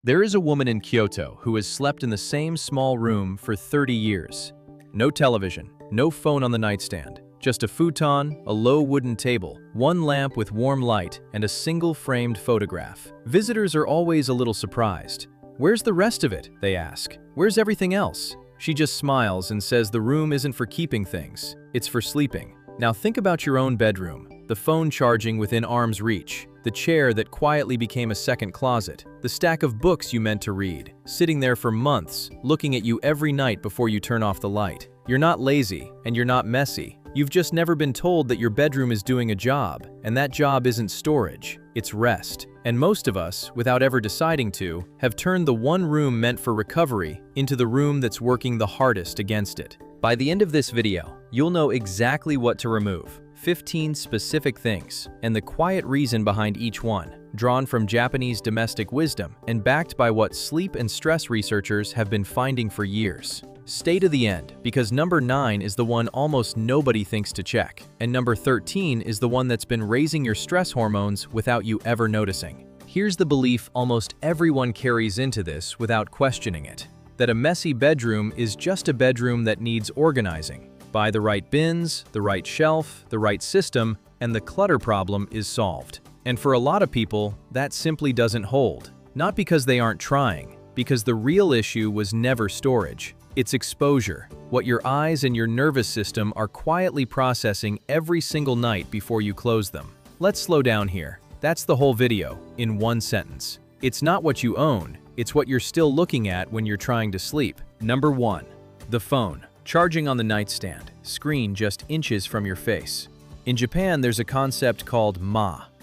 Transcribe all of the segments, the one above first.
There is a woman in Kyoto who has slept in the same small room for 30 years. No television, no phone on the nightstand, just a futon, a low wooden table, one lamp with warm light, and a single framed photograph. Visitors are always a little surprised. "Where's the rest of it?" they ask. "Where's everything else?" She just smiles and says the room isn't for keeping things, it's for sleeping. Now think about your own bedroom. The phone charging within arm's reach, the chair that quietly became a second closet, the stack of books you meant to read, sitting there for months, looking at you every night before you turn off the light. You're not lazy, and you're not messy. You've just never been told that your bedroom is doing a job, and that job isn't storage, it's rest. And most of us, without ever deciding to, have turned the one room meant for recovery into the room that's working the hardest against it. By the end of this video, you'll know exactly what to remove. 15 specific things, and the quiet reason behind each one, drawn from Japanese domestic wisdom and backed by what sleep and stress researchers have been finding for years. Stay to the end, because number 9 is the one almost nobody thinks to check, and number 13 is the one that's been raising your stress hormones without you ever noticing. Here's the belief almost everyone carries into this without questioning it, that a messy bedroom is just a bedroom that needs organizing. Buy the right bins, the right shelf, the right system, and the clutter problem is solved. And for a lot of people, that simply doesn't hold. Not because they aren't trying, because the real issue was never storage. It's exposure, what your eyes and your nervous system are quietly processing every single night before you close them. Let's slow down here. That's the whole video, in one sentence. It's not what you own, it's what you're still looking at when you're trying to sleep. Number 1. The phone. Charging on the nightstand, screen just inches from your face. In Japan, there's a concept called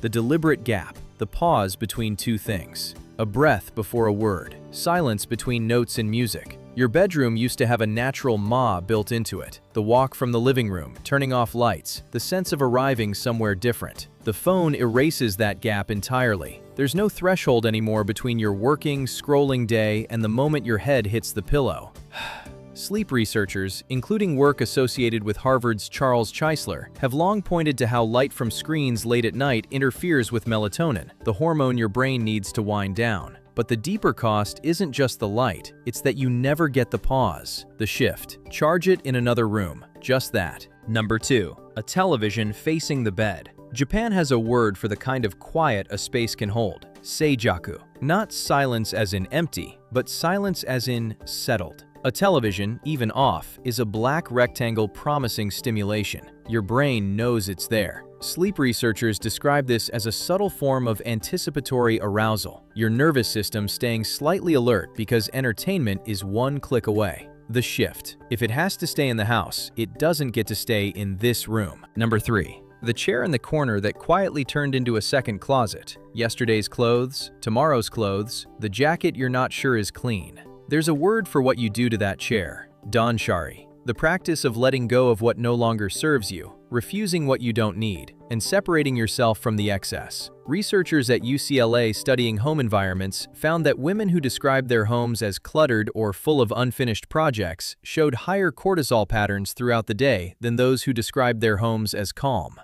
the deliberate gap, the pause between two things. A breath before a word, silence between notes and music. Your bedroom used to have a natural built into it. The walk from the living room, turning off lights, the sense of arriving somewhere different. The phone erases that gap entirely. There's no threshold anymore between your working, scrolling day and the moment your head hits the pillow. Sleep researchers, including work associated with Harvard's Charles Czeisler, have long pointed to how light from screens late at night interferes with melatonin, the hormone your brain needs to wind down. But the deeper cost isn't just the light, it's that you never get the pause, the shift. Charge it in another room, just that. Number 2. A television facing the bed. Japan has a word for the kind of quiet a space can hold, seijaku. Not silence as in empty, but silence as in settled. A television, even off, is a black rectangle promising stimulation. Your brain knows it's there. Sleep researchers describe this as a subtle form of anticipatory arousal, your nervous system staying slightly alert because entertainment is one click away. The shift. If it has to stay in the house, it doesn't get to stay in this room. Number 3. The chair in the corner that quietly turned into a second closet. Yesterday's clothes, tomorrow's clothes, the jacket you're not sure is clean. There's a word for what you do to that chair, danshari, the practice of letting go of what no longer serves you, refusing what you don't need, and separating yourself from the excess. Researchers at UCLA studying home environments found that women who described their homes as cluttered or full of unfinished projects showed higher cortisol patterns throughout the day than those who described their homes as calm.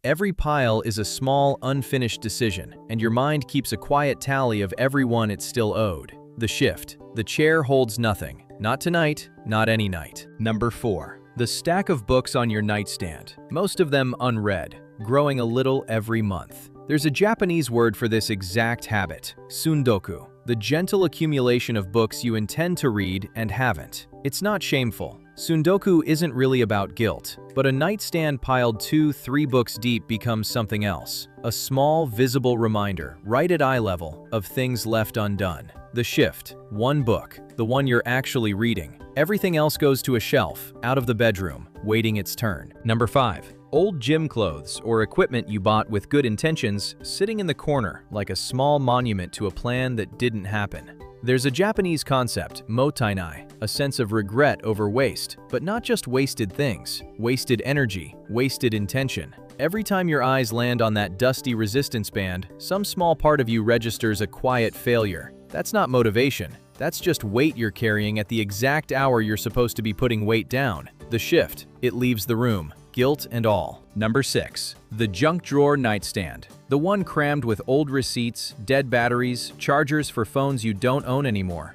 Every pile is a small, unfinished decision, and your mind keeps a quiet tally of every one it's still owed. The shift. The chair holds nothing. Not tonight, not any night. Number 4. The stack of books on your nightstand. Most of them unread, growing a little every month. There's a Japanese word for this exact habit, sundoku, the gentle accumulation of books you intend to read and haven't. It's not shameful. Sundoku isn't really about guilt, but a nightstand piled 2-3 books deep becomes something else. A small, visible reminder, right at eye level, of things left undone. The shift. One book, the one you're actually reading. Everything else goes to a shelf, out of the bedroom, waiting its turn. Number 5. Old gym clothes or equipment you bought with good intentions sitting in the corner like a small monument to a plan that didn't happen. There's a Japanese concept, mottainai, a sense of regret over waste, but not just wasted things, wasted energy, wasted intention. Every time your eyes land on that dusty resistance band, some small part of you registers a quiet failure. That's not motivation. That's just weight you're carrying at the exact hour you're supposed to be putting weight down. The shift. It leaves the room, guilt and all. Number 6. The junk drawer nightstand. The one crammed with old receipts, dead batteries, chargers for phones you don't own anymore.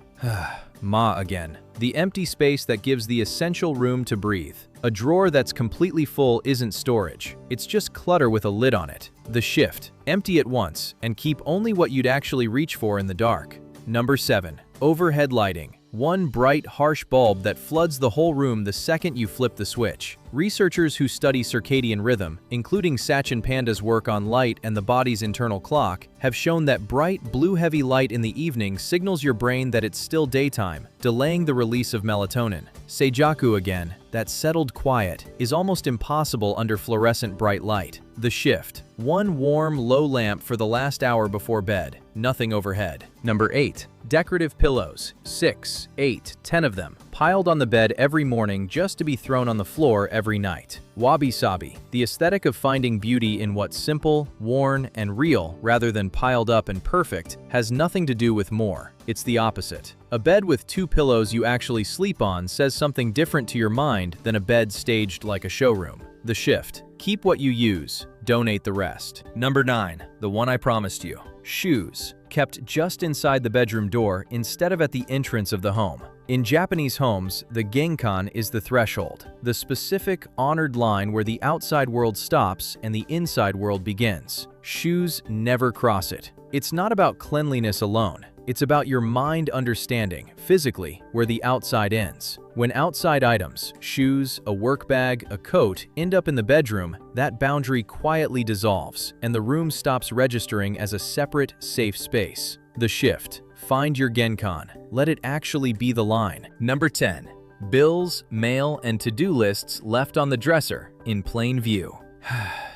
Ma again. The empty space that gives the essential room to breathe. A drawer that's completely full isn't storage. It's just clutter with a lid on it. The shift. Empty it once and keep only what you'd actually reach for in the dark. Number 7. Overhead lighting. One bright, harsh bulb that floods the whole room the second you flip the switch. Researchers who study circadian rhythm, including Sachin Panda's work on light and the body's internal clock, have shown that bright, blue-heavy light in the evening signals your brain that it's still daytime, delaying the release of melatonin. Seijaku again, that settled quiet, is almost impossible under fluorescent bright light. The shift. One warm, low lamp for the last hour before bed. Nothing overhead. Number 8. Decorative pillows. 6, 8, 10 of them, piled on the bed every morning just to be thrown on the floor every night. Wabi-sabi. The aesthetic of finding beauty in what's simple, worn, and real rather than piled up and perfect has nothing to do with more. It's the opposite. A bed with 2 pillows you actually sleep on says something different to your mind than a bed staged like a showroom. The shift. Keep what you use, donate the rest. Number 9. The one I promised you. Shoes. Kept just inside the bedroom door instead of at the entrance of the home. In Japanese homes, the genkan is the threshold, the specific, honored line where the outside world stops and the inside world begins. Shoes never cross it. It's not about cleanliness alone. It's about your mind understanding, physically, where the outside ends. When outside items, shoes, a work bag, a coat, end up in the bedroom, that boundary quietly dissolves, and the room stops registering as a separate, safe space. The shift. Find your genkan. Let it actually be the line. Number 10. Bills, mail, and to-do lists left on the dresser, in plain view.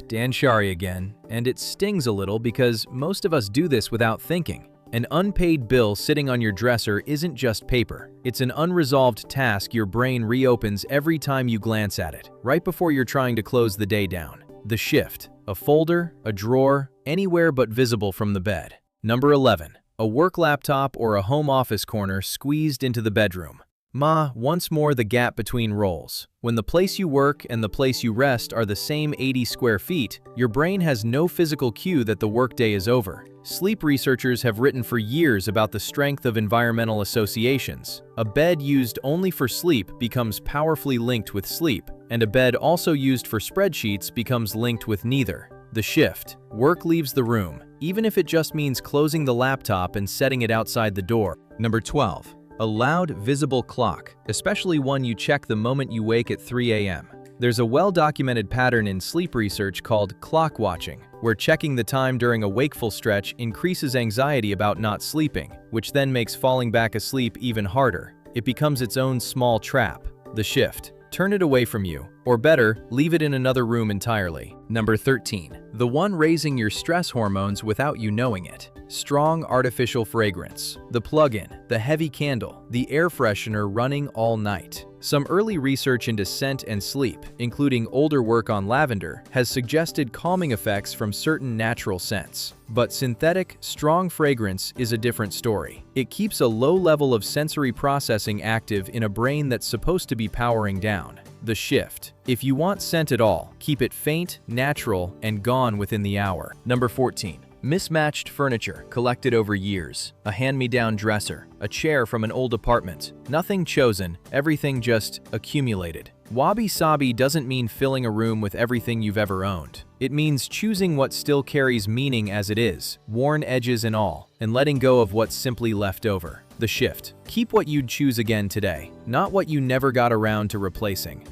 Dan Shari again, and it stings a little because most of us do this without thinking. An unpaid bill sitting on your dresser isn't just paper. It's an unresolved task your brain reopens every time you glance at it, right before you're trying to close the day down. The shift. A folder, a drawer, anywhere but visible from the bed. Number 11. A work laptop or a home office corner squeezed into the bedroom. Ma, once more the gap between roles. When the place you work and the place you rest are the same 80 square feet, your brain has no physical cue that the workday is over. Sleep researchers have written for years about the strength of environmental associations. A bed used only for sleep becomes powerfully linked with sleep, and a bed also used for spreadsheets becomes linked with neither. The shift. Work leaves the room, even if it just means closing the laptop and setting it outside the door. Number 12. A loud, visible clock, especially one you check the moment you wake at 3 a.m. There's a well-documented pattern in sleep research called clock watching, where checking the time during a wakeful stretch increases anxiety about not sleeping, which then makes falling back asleep even harder. It becomes its own small trap. The shift. Turn it away from you, or better, leave it in another room entirely. Number 13. The one raising your stress hormones without you knowing it. Strong artificial fragrance. The plug-in, the heavy candle, the air freshener running all night. Some early research into scent and sleep, including older work on lavender, has suggested calming effects from certain natural scents. But synthetic, strong fragrance is a different story. It keeps a low level of sensory processing active in a brain that's supposed to be powering down. The shift. If you want scent at all, keep it faint, natural, and gone within the hour. Number 14. Mismatched furniture collected over years. A hand-me-down dresser, a chair from an old apartment. Nothing chosen, everything just accumulated. Wabi-sabi doesn't mean filling a room with everything you've ever owned. It means choosing what still carries meaning as it is, worn edges and all, and letting go of what's simply left over. The shift. Keep what you'd choose again today, not what you never got around to replacing.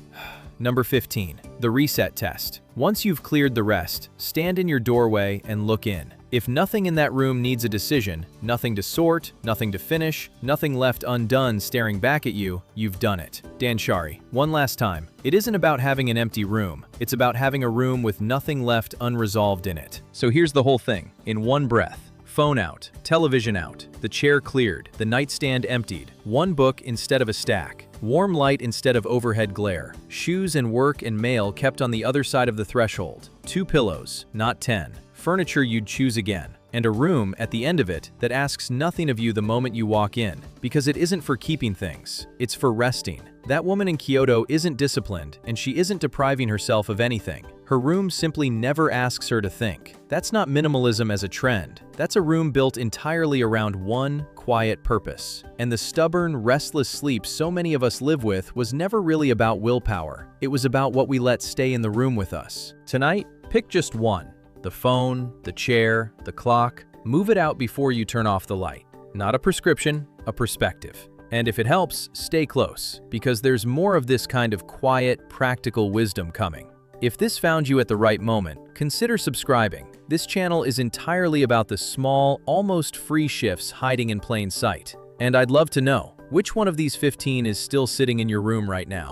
Number 15. The reset test. Once you've cleared the rest, stand in your doorway and look in. If nothing in that room needs a decision, nothing to sort, nothing to finish, nothing left undone staring back at you, you've done it. Dan Shari. One last time. It isn't about having an empty room. It's about having a room with nothing left unresolved in it. So here's the whole thing, in one breath. Phone out, television out, the chair cleared, the nightstand emptied, one book instead of a stack, warm light instead of overhead glare, shoes and work and mail kept on the other side of the threshold, 2 pillows, not 10, furniture you'd choose again, and a room at the end of it that asks nothing of you the moment you walk in, because it isn't for keeping things, it's for resting. That woman in Kyoto isn't disciplined, and she isn't depriving herself of anything. Her room simply never asks her to think. That's not minimalism as a trend. That's a room built entirely around one quiet purpose. And the stubborn, restless sleep so many of us live with was never really about willpower. It was about what we let stay in the room with us. Tonight, pick just one. The phone, the chair, the clock. Move it out before you turn off the light. Not a prescription, a perspective. And if it helps, stay close, because there's more of this kind of quiet, practical wisdom coming. If this found you at the right moment, consider subscribing. This channel is entirely about the small, almost free shifts hiding in plain sight. And I'd love to know, which one of these 15 is still sitting in your room right now?